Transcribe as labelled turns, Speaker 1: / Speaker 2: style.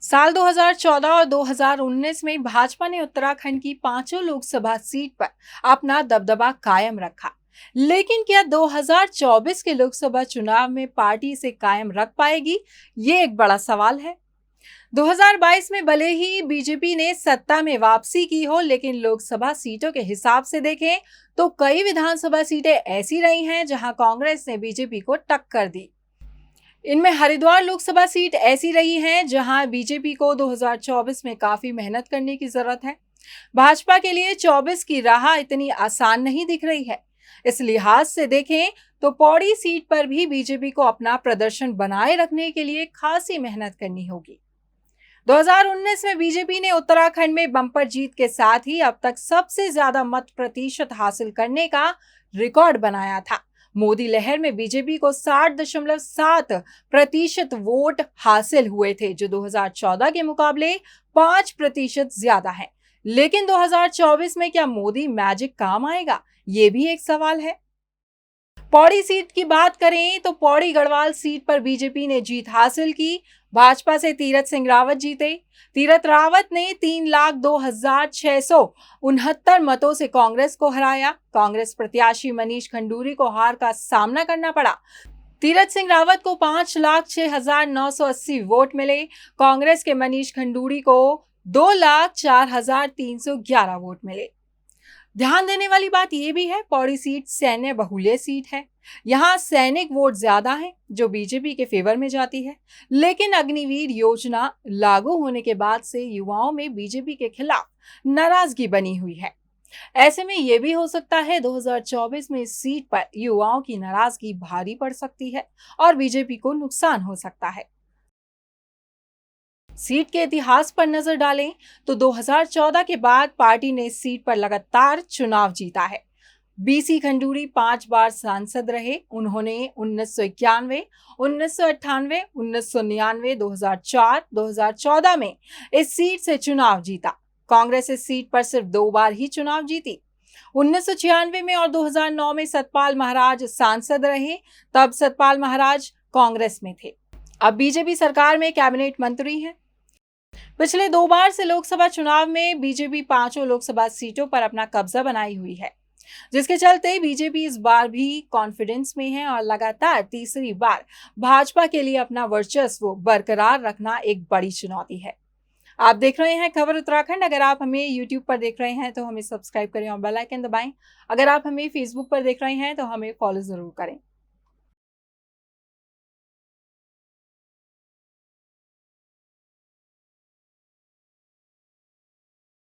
Speaker 1: साल 2014 और 2019 में भाजपा ने उत्तराखंड की पांचों लोकसभा सीट पर अपना दबदबा कायम रखा। लेकिन क्या 2024 के लोकसभा चुनाव में पार्टी इसे कायम रख पाएगी? ये एक बड़ा सवाल है। 2022 में भले ही बीजेपी ने सत्ता में वापसी की हो, लेकिन लोकसभा सीटों के हिसाब से देखें तो कई विधानसभा सीटें ऐसी रही हैं जहां कांग्रेस ने बीजेपी को टक्कर दी। इनमें हरिद्वार लोकसभा सीट ऐसी रही है जहां बीजेपी को 2024 में काफी मेहनत करने की जरूरत है। भाजपा के लिए 24 की राह इतनी आसान नहीं दिख रही है। इस लिहाज से देखें तो पौड़ी सीट पर भी बीजेपी को अपना प्रदर्शन बनाए रखने के लिए खासी मेहनत करनी होगी। 2019 में बीजेपी ने उत्तराखंड में बम्पर जीत के साथ ही अब तक सबसे ज्यादा मत प्रतिशत हासिल करने का रिकॉर्ड बनाया था। मोदी लहर में बीजेपी को 60.7% वोट हासिल हुए थे, जो 2014 के मुकाबले 5% ज्यादा है। लेकिन 2024 में क्या मोदी मैजिक काम आएगा? ये भी एक सवाल है। पौड़ी सीट की बात करें तो पौड़ी गढ़वाल सीट पर बीजेपी ने जीत हासिल की। भाजपा से तीरथ सिंह रावत जीते। तीरथ रावत ने 3,02,669 मतों से कांग्रेस को हराया। कांग्रेस प्रत्याशी मनीष खंडूरी को हार का सामना करना पड़ा। तीरथ सिंह रावत को 5,06,980 वोट मिले। कांग्रेस के मनीष खंडूरी को 2,04,311 वोट मिले। ध्यान देने वाली बात यह भी है, पौड़ी सीट सैन्य बहुल्य सीट है। यहाँ सैनिक वोट ज्यादा है, जो बीजेपी के फेवर में जाती है। लेकिन अग्निवीर योजना लागू होने के बाद से युवाओं में बीजेपी के खिलाफ नाराजगी बनी हुई है। ऐसे में यह भी हो सकता है 2024 में इस सीट पर युवाओं की नाराजगी भारी पड़ सकती है और बीजेपी को नुकसान हो सकता है। सीट के इतिहास पर नजर डालें तो 2014 के बाद पार्टी ने इस सीट पर लगातार चुनाव जीता है। बीसी खंडूरी 5 बार सांसद रहे। उन्होंने 1991, 1998, 1999, 2004, 2014 में इस सीट से चुनाव जीता। कांग्रेस इस सीट पर सिर्फ 2 बार ही चुनाव जीती। 1996 में और 2009 में सतपाल महाराज सांसद रहे। तब सतपाल महाराज कांग्रेस में थे। अब बीजेपी सरकार में कैबिनेट मंत्री हैं। पिछले 2 बार से लोकसभा चुनाव में बीजेपी पांचों लोकसभा सीटों पर अपना कब्जा बनाई हुई है, जिसके चलते बीजेपी इस बार भी कॉन्फिडेंस में है और लगातार तीसरी बार भाजपा के लिए अपना वर्चस्व बरकरार रखना एक बड़ी चुनौती है। आप देख रहे हैं खबर उत्तराखंड। अगर आप हमें यूट्यूब पर देख रहे हैं तो हमें सब्सक्राइब करें और बेल आइकन दबाएं। अगर आप हमें फेसबुक पर देख रहे हैं तो हमें फॉलो जरूर करें।